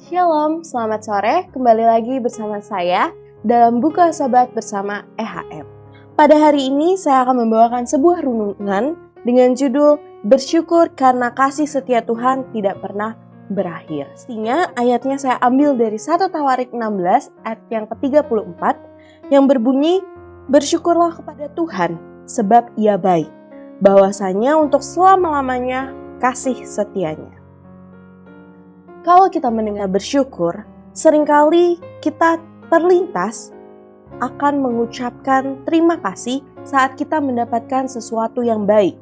Shalom, selamat sore. Kembali lagi bersama saya dalam Buka Sabat bersama EHM. Pada hari ini saya akan membawakan sebuah renungan dengan judul Bersyukur karena kasih setia Tuhan tidak pernah berakhir. Pastinya ayatnya saya ambil dari 1 Tawarik 16 ayat yang ke-34 yang berbunyi, Bersyukurlah kepada Tuhan sebab Ia baik, bahwasanya untuk selama-lamanya kasih setianya. Kalau kita mendengar bersyukur, seringkali kita terlintas akan mengucapkan terima kasih saat kita mendapatkan sesuatu yang baik.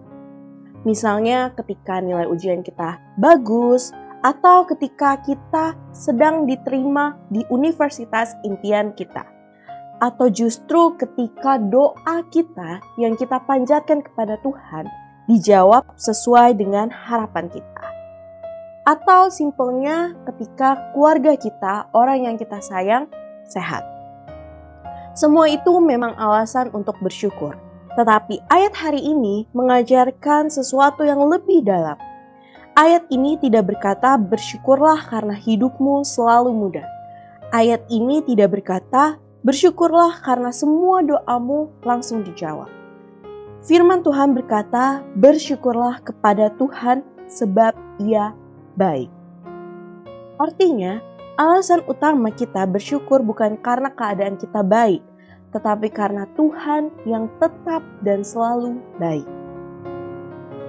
Misalnya ketika nilai ujian kita bagus, atau ketika kita sedang diterima di universitas impian kita. Atau justru ketika doa kita yang kita panjatkan kepada Tuhan dijawab sesuai dengan harapan kita. Atau simpelnya ketika keluarga kita, orang yang kita sayang, sehat. Semua itu memang alasan untuk bersyukur. Tetapi ayat hari ini mengajarkan sesuatu yang lebih dalam. Ayat ini tidak berkata bersyukurlah karena hidupmu selalu mudah. Ayat ini tidak berkata bersyukurlah karena semua doamu langsung dijawab. Firman Tuhan berkata bersyukurlah kepada Tuhan sebab Ia baik. Artinya, alasan utama kita bersyukur bukan karena keadaan kita baik, tetapi karena Tuhan yang tetap dan selalu baik.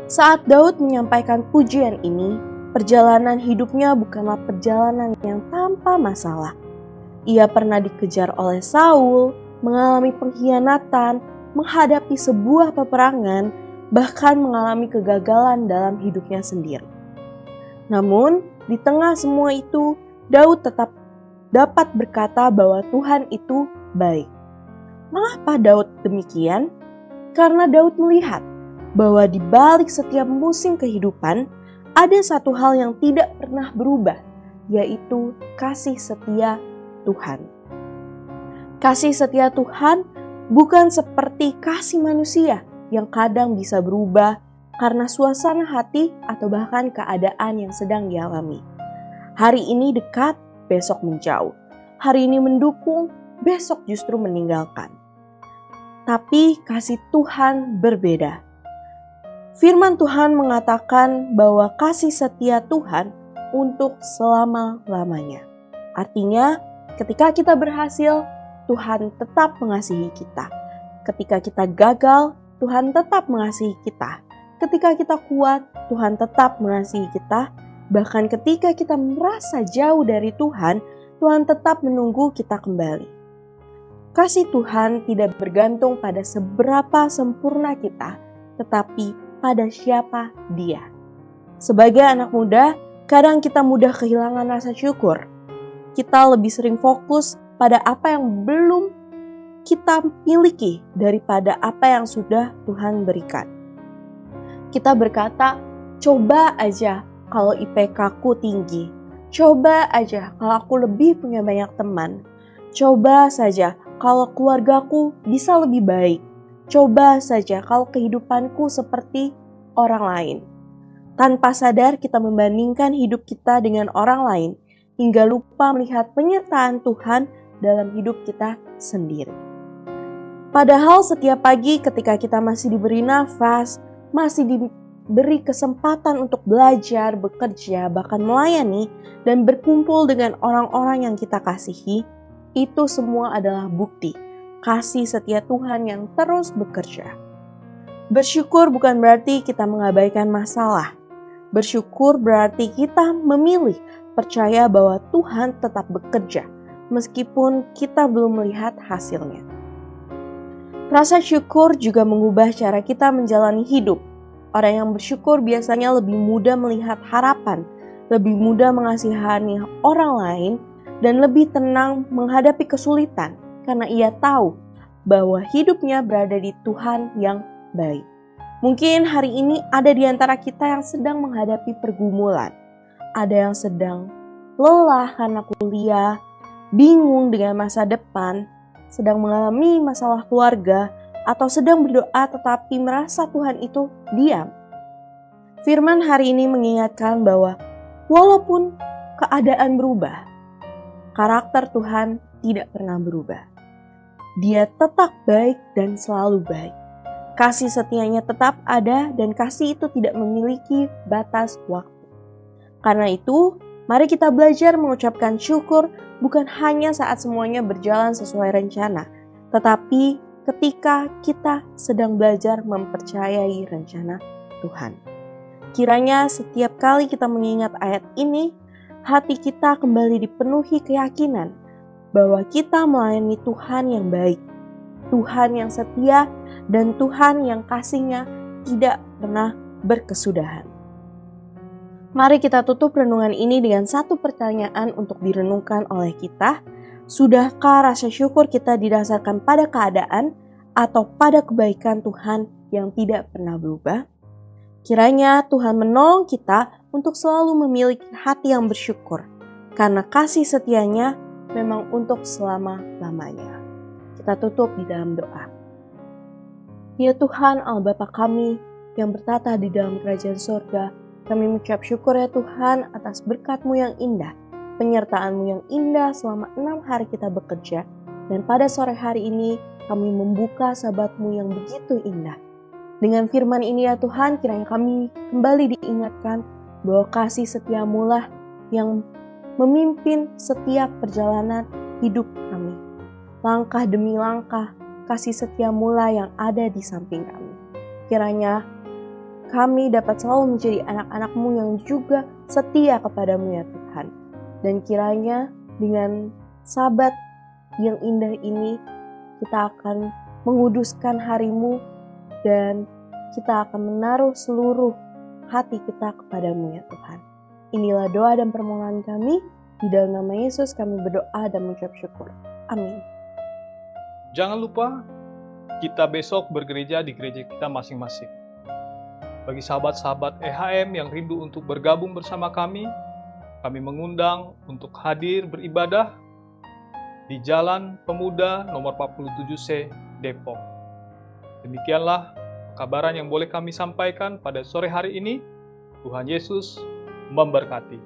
Saat Daud menyampaikan pujian ini, perjalanan hidupnya bukanlah perjalanan yang tanpa masalah. Ia pernah dikejar oleh Saul, mengalami pengkhianatan, menghadapi sebuah peperangan, bahkan mengalami kegagalan dalam hidupnya sendiri. Namun, di tengah semua itu, Daud tetap dapat berkata bahwa Tuhan itu baik. Mengapa Daud demikian? Karena Daud melihat bahwa di balik setiap musim kehidupan, ada satu hal yang tidak pernah berubah, yaitu kasih setia Tuhan. Kasih setia Tuhan bukan seperti kasih manusia yang kadang bisa berubah karena suasana hati atau bahkan keadaan yang sedang dialami. Hari ini dekat, besok menjauh. Hari ini mendukung, besok justru meninggalkan. Tapi kasih Tuhan berbeda. Firman Tuhan mengatakan bahwa kasih setia Tuhan untuk selama-lamanya. Artinya, ketika kita berhasil, Tuhan tetap mengasihi kita. Ketika kita gagal, Tuhan tetap mengasihi kita. Ketika kita kuat, Tuhan tetap mengasihi kita. Bahkan ketika kita merasa jauh dari Tuhan, Tuhan tetap menunggu kita kembali. Kasih Tuhan tidak bergantung pada seberapa sempurna kita, tetapi pada siapa Dia. Sebagai anak muda, kadang kita mudah kehilangan rasa syukur. Kita lebih sering fokus pada apa yang belum kita miliki daripada apa yang sudah Tuhan berikan. Kita berkata, coba aja kalau IPK-ku tinggi. Coba aja kalau aku lebih punya banyak teman. Coba saja kalau keluargaku bisa lebih baik. Coba saja kalau kehidupanku seperti orang lain. Tanpa sadar kita membandingkan hidup kita dengan orang lain, hingga lupa melihat penyertaan Tuhan dalam hidup kita sendiri. Padahal setiap pagi ketika kita masih diberi nafas, masih diberi kesempatan untuk belajar, bekerja, bahkan melayani, dan berkumpul dengan orang-orang yang kita kasihi, itu semua adalah bukti kasih setia Tuhan yang terus bekerja. Bersyukur bukan berarti kita mengabaikan masalah. Bersyukur berarti kita memilih percaya bahwa Tuhan tetap bekerja, meskipun kita belum melihat hasilnya. Rasa syukur juga mengubah cara kita menjalani hidup. Orang yang bersyukur biasanya lebih mudah melihat harapan, lebih mudah mengasihani orang lain, dan lebih tenang menghadapi kesulitan karena ia tahu bahwa hidupnya berada di Tuhan yang baik. Mungkin hari ini ada di antara kita yang sedang menghadapi pergumulan. Ada yang sedang lelah karena kuliah, bingung dengan masa depan, sedang mengalami masalah keluarga, atau sedang berdoa tetapi merasa Tuhan itu diam. Firman hari ini mengingatkan bahwa walaupun keadaan berubah, karakter Tuhan tidak pernah berubah. Dia tetap baik dan selalu baik. Kasih setianya tetap ada dan kasih itu tidak memiliki batas waktu. Karena itu, mari kita belajar mengucapkan syukur bukan hanya saat semuanya berjalan sesuai rencana, tetapi ketika kita sedang belajar mempercayai rencana Tuhan. Kiranya setiap kali kita mengingat ayat ini, hati kita kembali dipenuhi keyakinan bahwa kita melayani Tuhan yang baik, Tuhan yang setia, dan Tuhan yang kasih-Nya tidak pernah berkesudahan. Mari kita tutup renungan ini dengan satu pertanyaan untuk direnungkan oleh kita. Sudahkah rasa syukur kita didasarkan pada keadaan atau pada kebaikan Tuhan yang tidak pernah berubah? Kiranya Tuhan menolong kita untuk selalu memiliki hati yang bersyukur, karena kasih setianya memang untuk selama-lamanya. Kita tutup di dalam doa. Ya Tuhan, Allah Bapa kami yang bertata di dalam kerajaan surga, kami mengucap syukur ya Tuhan atas berkat-Mu yang indah, penyertaan-Mu yang indah selama 6 hari kita bekerja, dan pada sore hari ini kami membuka Sabat-Mu yang begitu indah. Dengan firman ini ya Tuhan, kiranya kami kembali diingatkan bahwa kasih setia-Mu lah yang memimpin setiap perjalanan hidup kami. Langkah demi langkah, kasih setia-Mu lah yang ada di samping kami. Kiranya kami dapat selalu menjadi anak-anak-Mu yang juga setia kepada-Mu ya Tuhan. Dan kiranya dengan Sabat yang indah ini, kita akan menguduskan hari-Mu dan kita akan menaruh seluruh hati kita kepada-Mu ya Tuhan. Inilah doa dan permohonan kami. Di dalam nama Yesus kami berdoa dan mengucap syukur. Amin. Jangan lupa kita besok bergereja di gereja kita masing-masing. Bagi sahabat-sahabat EHM yang rindu untuk bergabung bersama kami mengundang untuk hadir beribadah di Jalan Pemuda nomor 47C, Depok. Demikianlah kabaran yang boleh kami sampaikan pada sore hari ini. Tuhan Yesus memberkati.